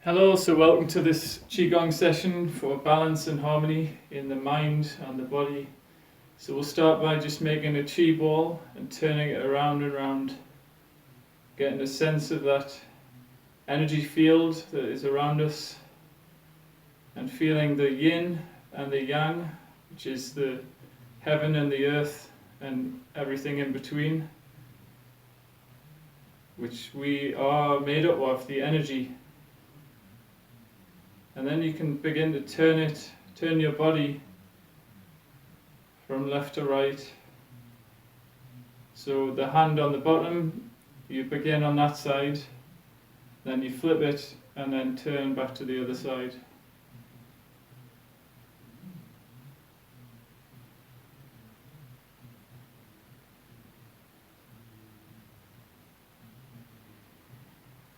Hello, so welcome to this Qigong session for balance and harmony in the mind and the body. So we'll start by just making a Qi ball and turning it around and around, getting a sense of that energy field that is around us and feeling the yin and the yang, which is the heaven and the earth and everything in between, which we are made up of, the energy. And then you can begin to turn your body from left to right. So the hand on the bottom, you begin on that side, then you flip it and then turn back to the other side.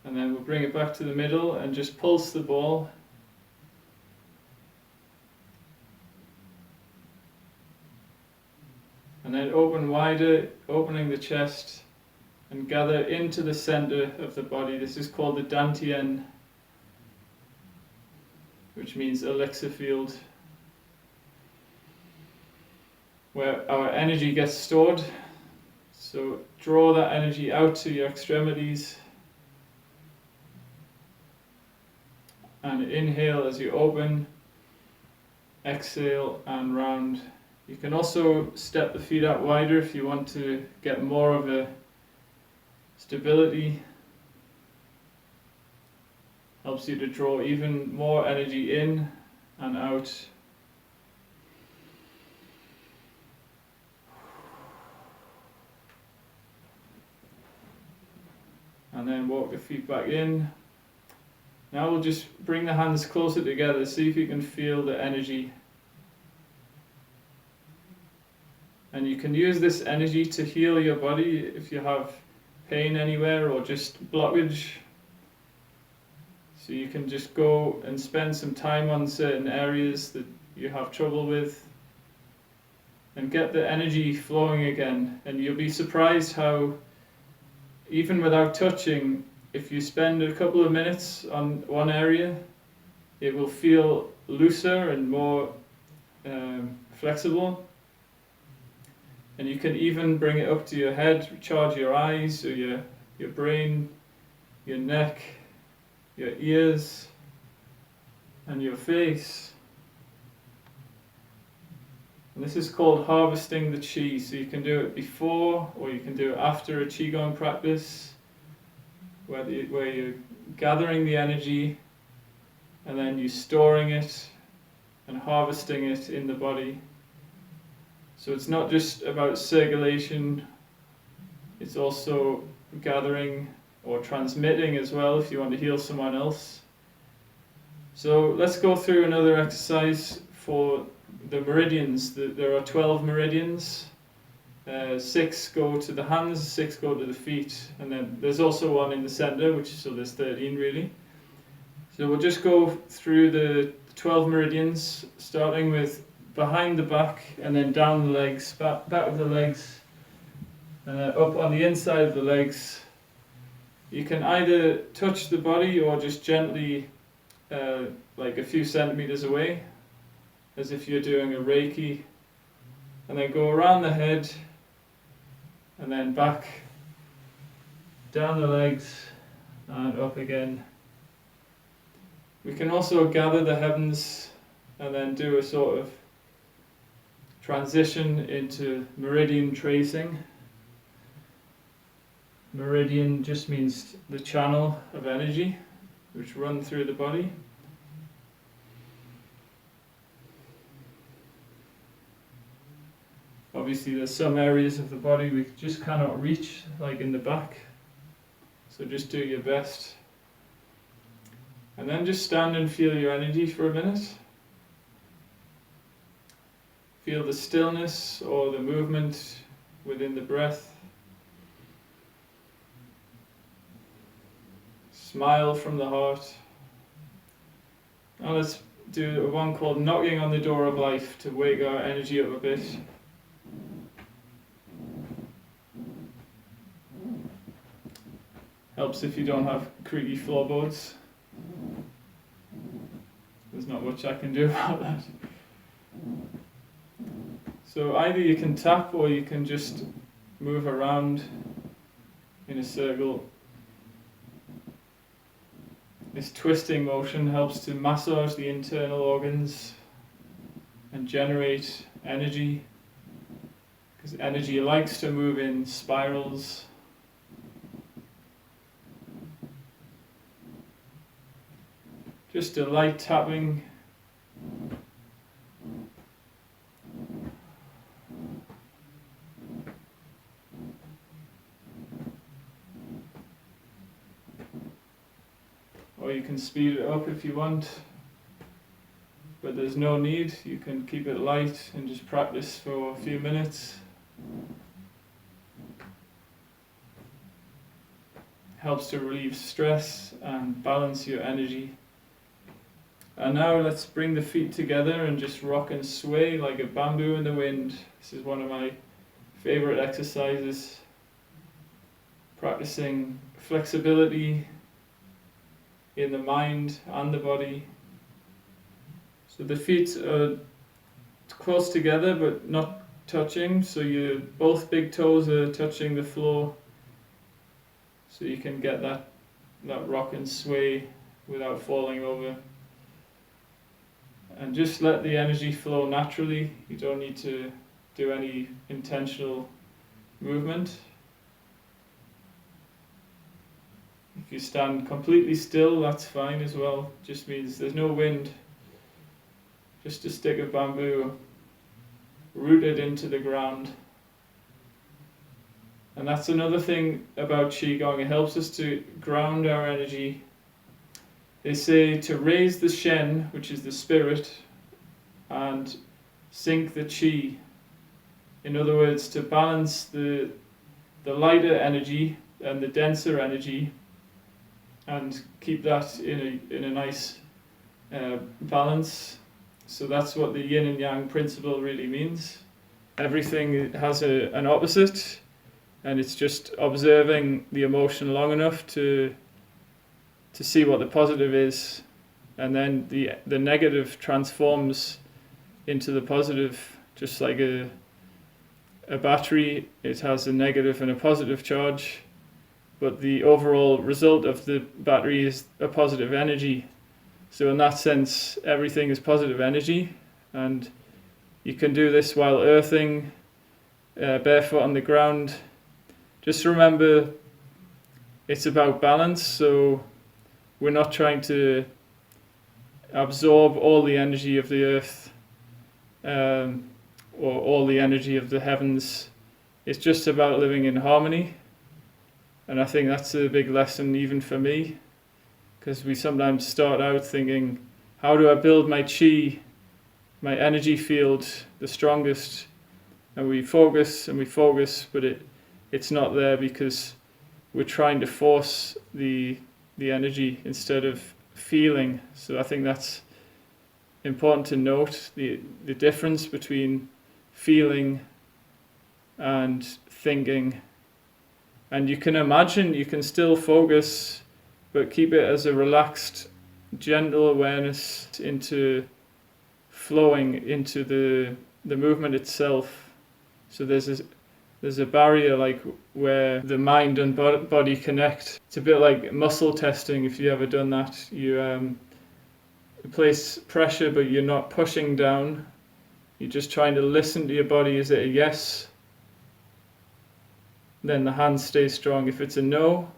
And then we'll bring it back to the middle and just pulse the ball. And then open wider, opening the chest, and gather into the center of the body. This is called the Dantian, which means elixir field, where our energy gets stored. So draw that energy out to your extremities, and inhale as you open, exhale and round. You can also step the feet out wider if you want to get more of a stability. Helps you to draw even more energy in and out. And then walk the feet back in. Now we'll just bring the hands closer together, see if you can feel the energy. And you can use this energy to heal your body if you have pain anywhere or just blockage. So you can just go and spend some time on certain areas that you have trouble with and get the energy flowing again. And you'll be surprised how, even without touching, if you spend a couple of minutes on one area, it will feel looser and more flexible. And you can even bring it up to your head, recharge your eyes, or your brain, your neck, your ears, and your face. And this is called harvesting the Qi. So you can do it before or you can do it after a Qigong practice, where you're gathering the energy and then you're storing it and harvesting it in the body. So it's not just about circulation, it's also gathering or transmitting as well if you want to heal someone else. So let's go through another exercise for the meridians. There are 12 meridians. 6 go to the hands, 6 go to the feet, and then there's also one in the center, so there's 13 really. So we'll just go through the 12 meridians, starting with behind the back and then down the legs, back of the legs, and then up on the inside of the legs. You can either touch the body or just gently, like a few centimeters away, as if you're doing a Reiki, and then go around the head and then back, down the legs and up again. We can also gather the heavens and then do a sort of transition into meridian tracing. Meridian just means the channel of energy which run through the body. Obviously there's some areas of the body we just cannot reach, like in the back, so just do your best. And then just stand and feel your energy for a minute. Feel the stillness or the movement within the breath. Smile from the heart. Now let's do one called knocking on the door of life to wake our energy up a bit. Helps if you don't have creaky floorboards. there's not much I can do about that. So either you can tap or you can just move around in a circle. This twisting motion helps to massage the internal organs and generate energy, because energy likes to move in spirals. Just a light tapping. Or you can speed it up if you want, but there's no need. You can keep it light and just practice for a few minutes. Helps to relieve stress and balance your energy. And now let's bring the feet together and just rock and sway like a bamboo in the wind. This is one of my favorite exercises. Practicing flexibility in the mind and the body. So the feet are close together but not touching, so both big toes are touching the floor, so you can get that rock and sway without falling over. And just let the energy flow naturally. You don't need to do any intentional movement. If you stand completely still, that's fine as well. Just means there's no wind. Just a stick of bamboo rooted into the ground. And that's another thing about Qigong. It helps us to ground our energy. They say to raise the Shen, which is the spirit, and sink the Qi. In other words, to balance the lighter energy and the denser energy, and keep that in a nice balance. So that's what the yin and yang principle really means. Everything has an opposite, and it's just observing the emotion long enough to see what the positive is, and then the negative transforms into the positive. Just like a battery, it has a negative and a positive charge, but the overall result of the battery is a positive energy. So in that sense, everything is positive energy, and you can do this while earthing, barefoot on the ground. Just remember, it's about balance, so we're not trying to absorb all the energy of the earth or all the energy of the heavens. It's just about living in harmony. And I think that's a big lesson even for me, because we sometimes start out thinking, how do I build my Qi, my energy field, the strongest? And we focus, but it's not there because we're trying to force the energy instead of feeling. So I think that's important to note, the difference between feeling and thinking. And you can imagine, you can still focus, but keep it as a relaxed, gentle awareness into flowing into the movement itself. So there's a barrier like where the mind and body connect. It's a bit like muscle testing, if you've ever done that. You place pressure, but you're not pushing down. You're just trying to listen to your body. Is it a yes? Then the hand stays strong. If it's a no,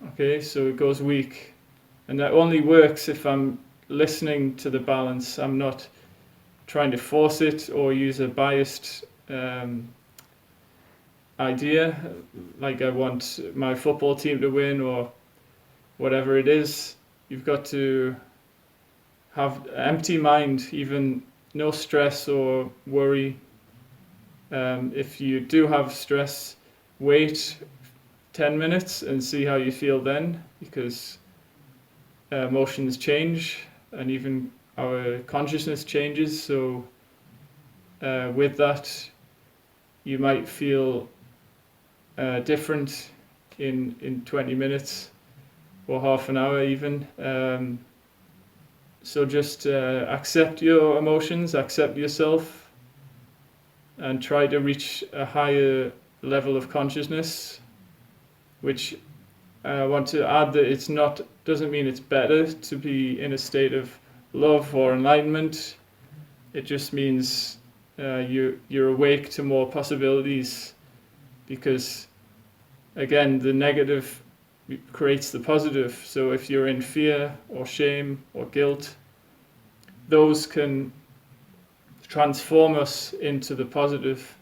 okay, so it goes weak. And that only works if I'm listening to the balance. I'm not trying to force it or use a biased idea, like I want my football team to win or whatever it is. You've got to have an empty mind, even no stress or worry. If you do have stress, wait 10 minutes and see how you feel then, because emotions change and even our consciousness changes. So with that, you might feel different in 20 minutes or half an hour even. So just accept your emotions, accept yourself, and try to reach a higher level of consciousness, which I want to add that it's not, doesn't mean it's better to be in a state of love or enlightenment. It just means you're awake to more possibilities, because again, the negative creates the positive. So if you're in fear or shame or guilt, those can transform us into the positive.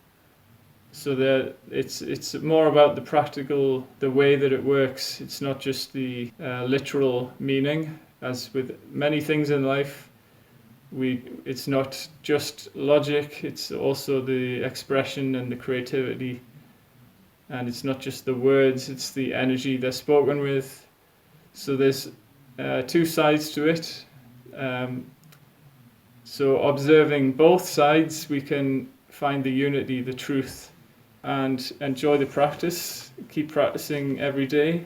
So that it's more about the practical, the way that it works. It's not just the literal meaning. As with many things in life, it's not just logic, it's also the expression and the creativity. And it's not just the words, it's the energy they're spoken with. So there's two sides to it. So observing both sides, we can find the unity, the truth, and enjoy the practice. Keep practicing every day.